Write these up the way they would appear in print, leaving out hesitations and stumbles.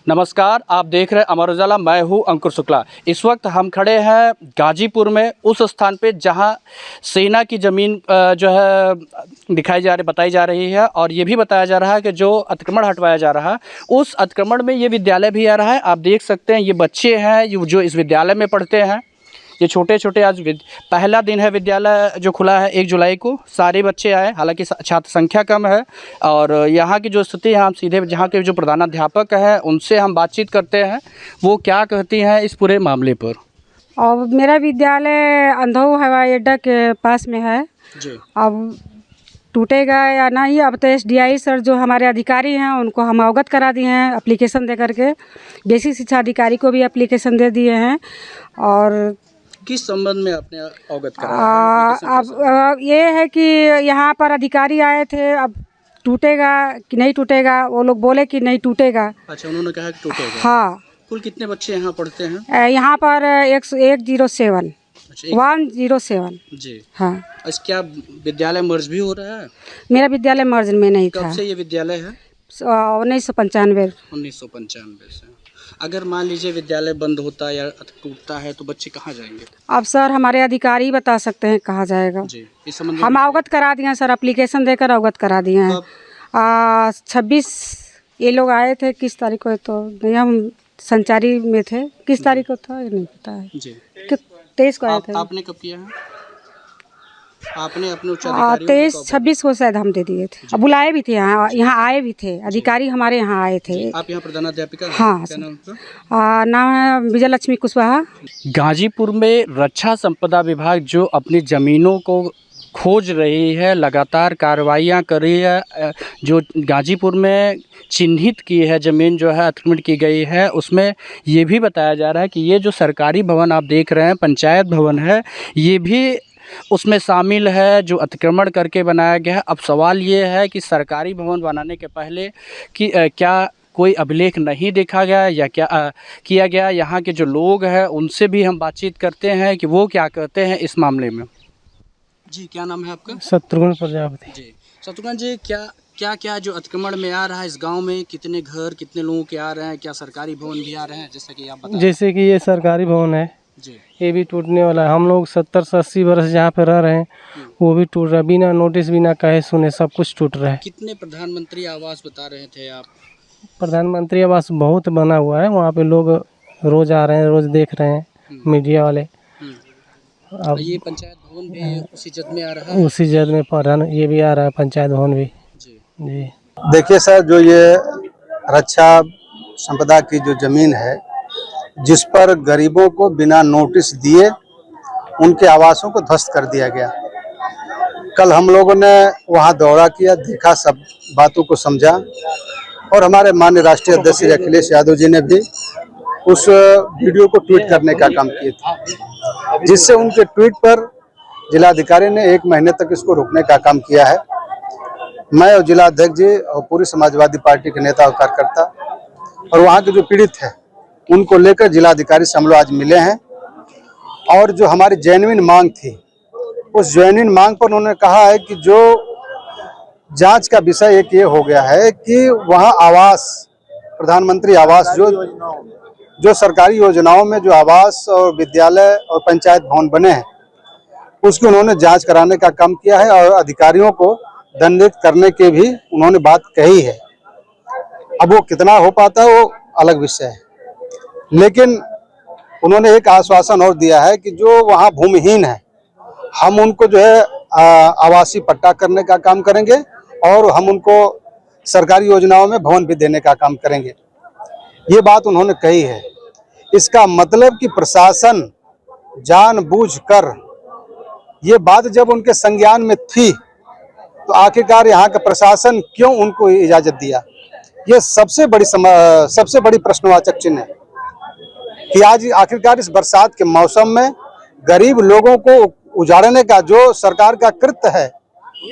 नमस्कार, आप देख रहे हैं अमर उजाला। मैं हूं अंकुर शुक्ला। इस वक्त हम खड़े हैं गाजीपुर में, उस स्थान पे जहां सेना की ज़मीन जो है बताई जा रही है, और ये भी बताया जा रहा है कि जो अतिक्रमण हटवाया जा रहा है उस अतिक्रमण में ये विद्यालय भी आ रहा है। आप देख सकते हैं ये बच्चे हैं जो इस विद्यालय में पढ़ते हैं। ये छोटे छोटे आज पहला दिन है विद्यालय जो खुला है 1 जुलाई को। सारे बच्चे आए, हालांकि छात्र संख्या कम है। और यहाँ की जो स्थिति है, हम सीधे जहाँ के जो प्रधानाध्यापक हैं उनसे हम बातचीत करते हैं, वो क्या कहती हैं इस पूरे मामले पर। और मेरा विद्यालय अंधौ हवाई अड्डा के पास में है जी। अब टूटेगा या नहीं, अब तो SDI सर जो हमारे अधिकारी हैं उनको हम अवगत करा दिए हैं एप्लीकेशन दे करके। बेसिक शिक्षा अधिकारी को भी एप्लीकेशन दे दिए हैं। और किस संबंध में आपने अवगत कराया? अब ये है कि यहाँ पर अधिकारी आए थे, अब टूटेगा कि नहीं टूटेगा, वो लोग बोले कि नहीं टूटेगा। अच्छा, उन्होंने कहा कि टूटेगा। हाँ। कुल कितने बच्चे यहाँ पढ़ते हैं? यहाँ पर 107 107 जी। हाँ। अच्छा, क्या विद्यालय मर्ज भी हो रहा है? मेरा विद्यालय मर्ज में नहीं था। कब से ये विद्यालय है? 1995 से। अगर मान लीजिए विद्यालय बंद होता या टूटता है तो बच्चे कहाँ जाएंगे? अब सर हमारे अधिकारी बता सकते हैं कहाँ जाएगा जी। इस संबंध में हम अवगत करा दिए हैं सर, एप्लीकेशन देकर अवगत करा दिए हैं। 26 ये लोग आए थे, किस तारीख को, तो नहीं हम संचारी में थे, किस तारीख को था ये नहीं पता है जी। 23 को आए थे। आपने कब किया है? आपने अपने उच्च अधिकारियों 23-26 को शायद हम दे दिए थे। अब बुलाए भी थे, यहाँ आए भी थे अधिकारी, हमारे यहाँ आए थे। आप यहाँ प्रधानाध्यापिका? हाँ। क्या नाम है? विजय लक्ष्मी कुशवाहा। गाजीपुर में रक्षा संपदा विभाग जो अपनी ज़मीनों को खोज रही है, लगातार कार्रवाइयाँ कर रही है। जो गाजीपुर में चिन्हित की है ज़मीन जो है अतिक्रमण की गई है, उसमें ये भी बताया जा रहा है कि ये जो सरकारी भवन आप देख रहे हैं, पंचायत भवन है, ये भी उसमें शामिल है जो अतिक्रमण करके बनाया गया है। अब सवाल ये है कि सरकारी भवन बनाने के पहले कि क्या कोई अभिलेख नहीं देखा गया या क्या किया गया। यहाँ के जो लोग हैं उनसे भी हम बातचीत करते हैं कि वो क्या कहते हैं इस मामले में। जी, क्या नाम है आपका? शत्रुघ्न प्रजापति जी। शत्रुघ्न जी, क्या जो अतिक्रमण में आ रहा है इस गांव में, कितने घर कितने लोगों के आ रहे हैं? क्या सरकारी भवन भी आ रहे हैं जैसे कि आप बता? जैसे कि ये सरकारी भवन है जी, ये भी टूटने वाला है। हम लोग 70 से 80 वर्ष जहाँ पे रह रहे हैं वो भी टूट रहा है, बिना नोटिस बिना कहे सुने सब कुछ टूट रहा है। कितने प्रधानमंत्री आवास बता रहे थे आप? प्रधानमंत्री आवास बहुत बना हुआ है, वहाँ पे लोग रोज आ रहे हैं, रोज देख रहे हैं मीडिया वाले। अब ये पंचायत भवन भी उसी जद में आ रहा है? उसी जद में ये भी आ रहा है पंचायत भवन भी जी। देखिए सर, जो ये रक्षा संपदा की जो जमीन है जिस पर गरीबों को बिना नोटिस दिए उनके आवासों को ध्वस्त कर दिया गया। कल हम लोगों ने वहां दौरा किया, देखा, सब बातों को समझा, और हमारे माननीय राष्ट्रीय अध्यक्ष अखिलेश यादव जी ने भी उस वीडियो को ट्वीट करने का काम किया था, जिससे उनके ट्वीट पर जिलाधिकारी ने 1 महीने तक इसको रोकने का काम किया है। मैं और जिला अध्यक्ष जी और पूरी समाजवादी पार्टी के नेता और कार्यकर्ता और वहाँ के जो पीड़ित है उनको लेकर जिलाधिकारी से हम लोग आज मिले हैं। और जो हमारी जेन्युइन मांग थी, उस जेन्युइन मांग पर उन्होंने कहा है कि जो जांच का विषय एक ये हो गया है कि वहाँ आवास, प्रधानमंत्री आवास, जो सरकारी योजनाओं में जो आवास और विद्यालय और पंचायत भवन बने हैं उसकी उन्होंने जांच कराने का काम किया है, और अधिकारियों को दंडित करने के भी उन्होंने बात कही है। अब वो कितना हो पाता है वो अलग विषय है, लेकिन उन्होंने एक आश्वासन और दिया है कि जो वहाँ भूमिहीन है हम उनको जो है आवासीय पट्टा करने का काम करेंगे, और हम उनको सरकारी योजनाओं में भवन भी देने का काम करेंगे। ये बात उन्होंने कही है। इसका मतलब कि प्रशासन जानबूझकर, ये बात जब उनके संज्ञान में थी तो आखिरकार यहाँ का प्रशासन क्यों उनको इजाजत दिया? ये सबसे बड़ी प्रश्नवाचक चिन्ह है कि आज आखिरकार इस बरसात के मौसम में गरीब लोगों को उजाड़ने का जो सरकार का कृत्य है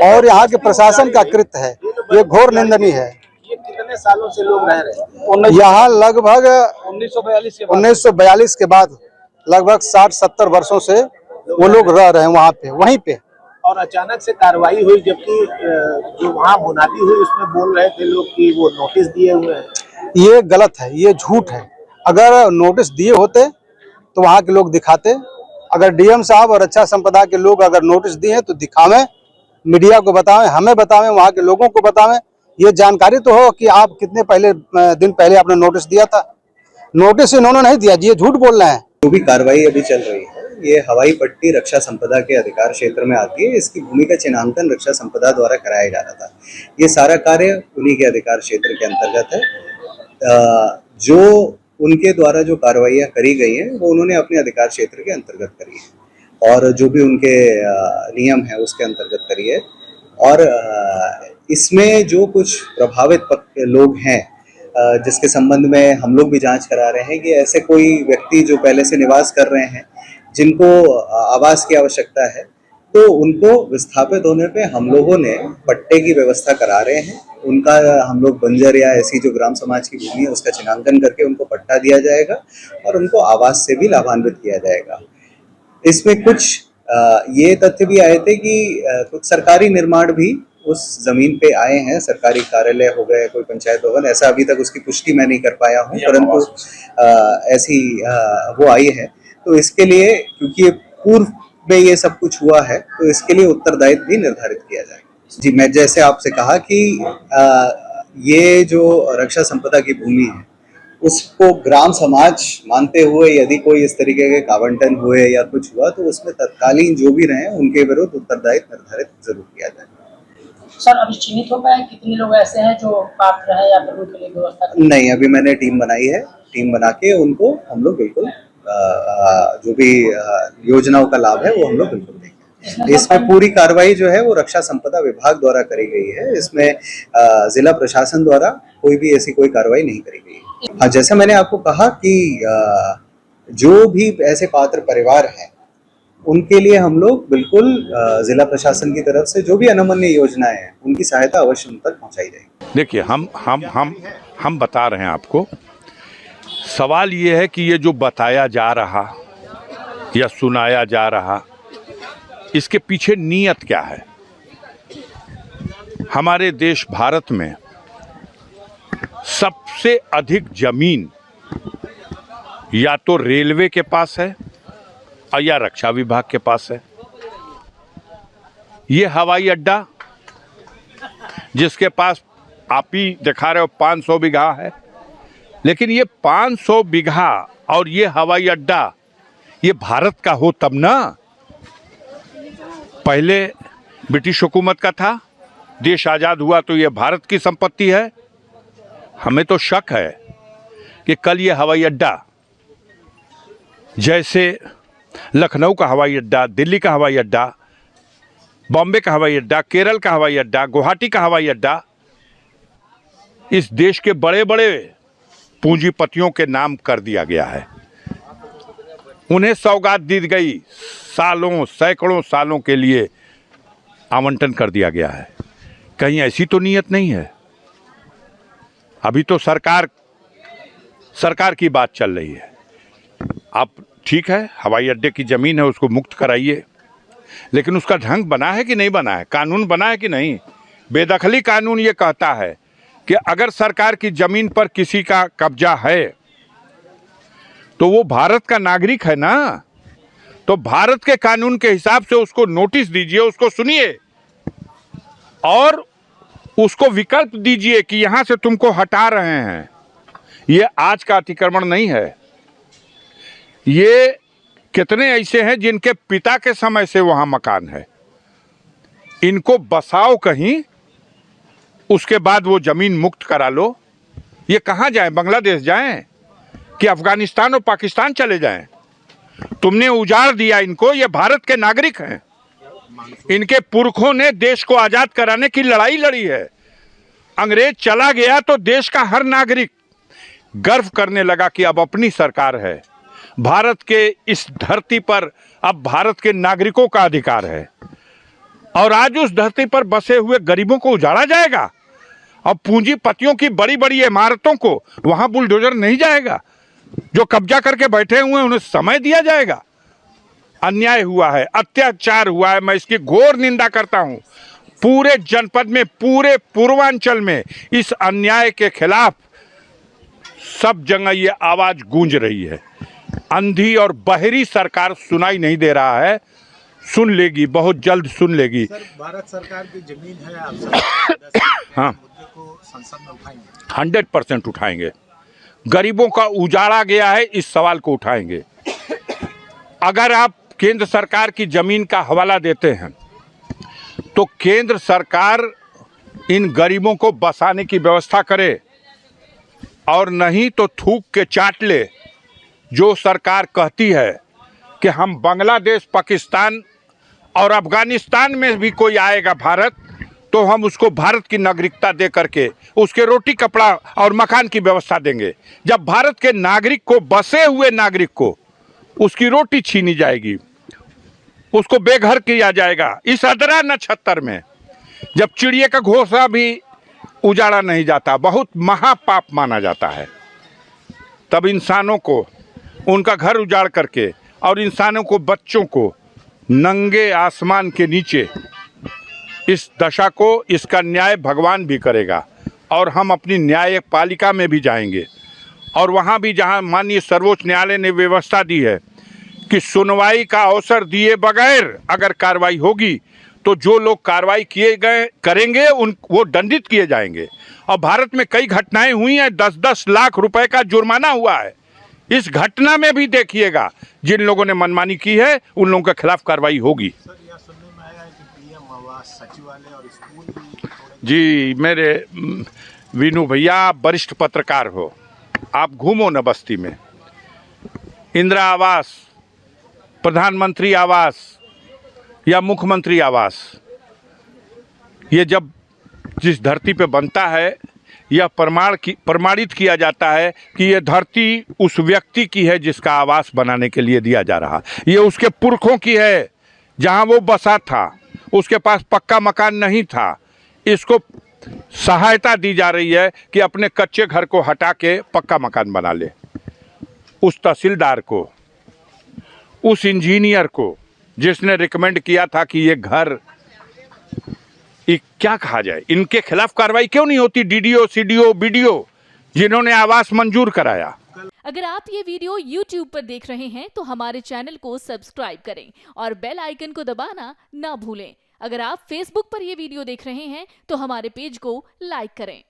और यहाँ के प्रशासन का कृत्य है, ये घोर निंदनीय है। ये कितने सालों से लोग रह रहे हैं यहाँ? लगभग 1942 के बाद लगभग 60-70 वर्षों से वो लोग रह रहे हैं वहाँ पे, वहीं पे। और अचानक से कार्रवाई हुई, जबकि जो वहाँ मुनादी हुई उसमें बोल रहे थे लोग कि वो नोटिस दिए हुए हैं। ये गलत है, ये झूठ है। अगर नोटिस दिए होते तो वहाँ के लोग दिखाते। अगर डीएम साहब और रक्षा संपदा के लोग अगर नोटिस दिए हैं तो दिखावें, मीडिया को बतावें, हमें बतावें, वहाँ के लोगों को बतावें। ये जानकारी तो हो कि आप कितने दिन पहले आपने नोटिस दिया था। नोटिस इन्होंने नहीं दिया, ये झूठ बोल रहे हैं। जो भी कार्रवाई अभी चल रही है, ये हवाई पट्टी रक्षा संपदा के अधिकार क्षेत्र में आती है। इसकी भूमि का चिन्हांकन रक्षा संपदा द्वारा कराया जा रहा था। ये सारा कार्य उन्हीं के अधिकार क्षेत्र के अंतर्गत है। जो उनके द्वारा जो कार्रवाइयाँ करी गई हैं वो उन्होंने अपने अधिकार क्षेत्र के अंतर्गत करी है और जो भी उनके नियम है उसके अंतर्गत करी है। और इसमें जो कुछ प्रभावित लोग हैं जिसके संबंध में हम लोग भी जांच करा रहे हैं कि ऐसे कोई व्यक्ति जो पहले से निवास कर रहे हैं जिनको आवास की आवश्यकता है, तो उनको विस्थापित होने पे हम लोगों ने पट्टे की व्यवस्था करा रहे हैं। उनका हम लोग बंजर या ऐसी जो ग्राम समाज की भूमि है उसका चिन्हांकन करके उनको पट्टा दिया जाएगा और उनको आवास से भी लाभान्वित किया जाएगा। इसमें कुछ ये तथ्य भी आए थे कि कुछ सरकारी निर्माण भी उस जमीन पे आए हैं, सरकारी कार्यालय हो गए, कोई पंचायत भवन, ऐसा अभी तक उसकी पुष्टि मैं नहीं कर पाया हूँ, परंतु ऐसी वो आई है। तो इसके लिए, क्योंकि पूर्व में ये सब कुछ हुआ है, तो इसके लिए उत्तरदायित्व भी निर्धारित किया जाएगा। जी, मैं जैसे आपसे कहा कि ये जो रक्षा संपदा की भूमि है उसको ग्राम समाज मानते हुए यदि कोई इस तरीके के आवंटन हुए या कुछ हुआ तो उसमें तत्कालीन जो भी रहे उनके विरुद्ध उत्तरदायित्व निर्धारित जरूर किया जाएगा। सर, अभी चिन्हित हो पाए कितने लोग ऐसे हैं जो पात्र हैं या फिर उनके लिए व्यवस्था? नहीं, अभी मैंने टीम बनाई है। टीम बना के उनको हम लोग बिल्कुल जो भी योजनाओं का लाभ है वो हम लोग बिल्कुल देंगे। इसमें पूरी कार्रवाई जो है वो रक्षा संपदा विभाग द्वारा करी गई है। इसमें जिला प्रशासन द्वारा कोई भी ऐसी कोई कार्रवाई नहीं करी गई है। हाँ, जैसे मैंने आपको कहा कि जो भी ऐसे पात्र परिवार हैं उनके लिए हम लोग बिल्कुल जिला प्रशासन की तरफ से जो भी अनमन्य योजनाएं हैं उनकी सहायता अवश्य उन तक पहुंचाई जाएगी। देखिए, हम बता रहे हैं आपको। सवाल ये है कि ये जो बताया जा रहा या सुनाया जा रहा, इसके पीछे नीयत क्या है? हमारे देश भारत में सबसे अधिक जमीन या तो रेलवे के पास है या रक्षा विभाग के पास है। ये हवाई अड्डा जिसके पास आप ही दिखा रहे हो 500 बीघा है, लेकिन ये 500 बीघा और ये हवाई अड्डा ये भारत का हो तब ना। पहले ब्रिटिश हुकूमत का था, देश आज़ाद हुआ तो ये भारत की संपत्ति है। हमें तो शक है कि कल ये हवाई अड्डा, जैसे लखनऊ का हवाई अड्डा, दिल्ली का हवाई अड्डा, बॉम्बे का हवाई अड्डा, केरल का हवाई अड्डा, गुवाहाटी का हवाई अड्डा, इस देश के बड़े बड़े पूंजीपतियों के नाम कर दिया गया है। उन्हें सौगात दी गई, सालों सैकड़ों सालों के लिए आवंटन कर दिया गया है। कहीं ऐसी तो नीयत नहीं है। अभी तो सरकार की बात चल रही है। आप ठीक है, हवाई अड्डे की ज़मीन है उसको मुक्त कराइए, लेकिन उसका ढंग बना है कि नहीं बना है, कानून बना है कि नहीं। बेदखली कानून ये कहता है कि अगर सरकार की ज़मीन पर किसी का कब्जा है तो वो भारत का नागरिक है ना, तो भारत के कानून के हिसाब से उसको नोटिस दीजिए, उसको सुनिए और उसको विकल्प दीजिए कि यहाँ से तुमको हटा रहे हैं। ये आज का अतिक्रमण नहीं है। ये कितने ऐसे हैं जिनके पिता के समय से वहाँ मकान है, इनको बसाओ कहीं, उसके बाद वो ज़मीन मुक्त करा लो। ये कहाँ जाएं? बांग्लादेश जाएं कि अफ़गानिस्तान और पाकिस्तान चले जाएं? तुमने उजाड़ दिया इनको। ये भारत के नागरिक हैं। इनके पुरखों ने देश को आज़ाद कराने की लड़ाई लड़ी है। अंग्रेज चला गया तो देश का हर नागरिक गर्व करने लगा कि अब अपनी सरकार है। भारत के इस धरती पर अब भारत के नागरिकों का अधिकार है और आज उस धरती पर बसे हुए गरीबों को उजाड़ा जाएगा। अब पूंजीपतियों की बड़ी बड़ी इमारतों को वहां बुलडोजर नहीं जाएगा। जो कब्जा करके बैठे हुए हैं उन्हें समय दिया जाएगा। अन्याय हुआ है, अत्याचार हुआ है। मैं इसकी घोर निंदा करता हूं। पूरे जनपद में, पूरे पूर्वांचल में इस अन्याय के खिलाफ सब जगह ये आवाज गूंज रही है। अंधी और बहरी सरकार सुनाई नहीं दे रहा है, सुन लेगी, बहुत जल्द सुन लेगी। सर, भारत सरकार की जमीन है, आप सब हाँ, मुद्दे को संसद में उठाएंगे? 100% उठाएंगे। गरीबों का उजाड़ा गया है, इस सवाल को उठाएंगे। अगर आप केंद्र सरकार की जमीन का हवाला देते हैं तो केंद्र सरकार इन गरीबों को बसाने की व्यवस्था करे, और नहीं तो थूक के चाट ले। जो सरकार कहती है कि हम बांग्लादेश, पाकिस्तान और अफगानिस्तान में भी कोई आएगा भारत, तो हम उसको भारत की नागरिकता दे करके उसके रोटी कपड़ा और मकान की व्यवस्था देंगे। जब भारत के नागरिक को, बसे हुए नागरिक को, उसकी रोटी छीनी जाएगी, उसको बेघर किया जाएगा। इस अदरा नक्षत्र में जब चिड़िया का घोंसला भी उजाड़ा नहीं जाता, बहुत महापाप माना जाता है, तब इंसानों को उनका घर उजाड़ करके और इंसानों को, बच्चों को नंगे आसमान के नीचे, इस दशा को, इसका न्याय भगवान भी करेगा। और हम अपनी न्यायपालिका में भी जाएंगे और वहाँ भी जहाँ माननीय सर्वोच्च न्यायालय ने व्यवस्था दी है कि सुनवाई का अवसर दिए बगैर अगर कार्रवाई होगी तो जो लोग कार्रवाई किए गए करेंगे वो दंडित किए जाएंगे। और भारत में कई घटनाएं हुई हैं, 10-10 लाख रुपए का जुर्माना हुआ है। इस घटना में भी देखिएगा, जिन लोगों ने मनमानी की है उन लोगों के खिलाफ कार्रवाई होगी। सर, यह सुनने में आया है कि पीएम आवास, सचिवालय और स्कूल भी जी, मेरे वीनू भैया, आप वरिष्ठ पत्रकार हो, आप घूमो न बस्ती में। इंदिरा आवास, प्रधानमंत्री आवास या मुख्यमंत्री आवास, ये जब जिस धरती पे बनता है, यह प्रमाणित किया जाता है कि यह धरती उस व्यक्ति की है जिसका आवास बनाने के लिए दिया जा रहा। ये उसके पुरखों की है, जहां वो बसा था, उसके पास पक्का मकान नहीं था। इसको सहायता दी जा रही है कि अपने कच्चे घर को हटा के पक्का मकान बना ले। उस तहसीलदार को, उस इंजीनियर को जिसने रिकमेंड किया था कि ये घर, क्या कहा जाए, इनके खिलाफ कार्रवाई क्यों नहीं होती? डीडीओ, सीडीओ, बीडीओ जिन्होंने आवास मंजूर कराया। अगर आप ये वीडियो YouTube पर देख रहे हैं तो हमारे चैनल को सब्सक्राइब करें और बेल आइकन को दबाना ना भूलें। अगर आप Facebook पर ये वीडियो देख रहे हैं तो हमारे पेज को लाइक करें।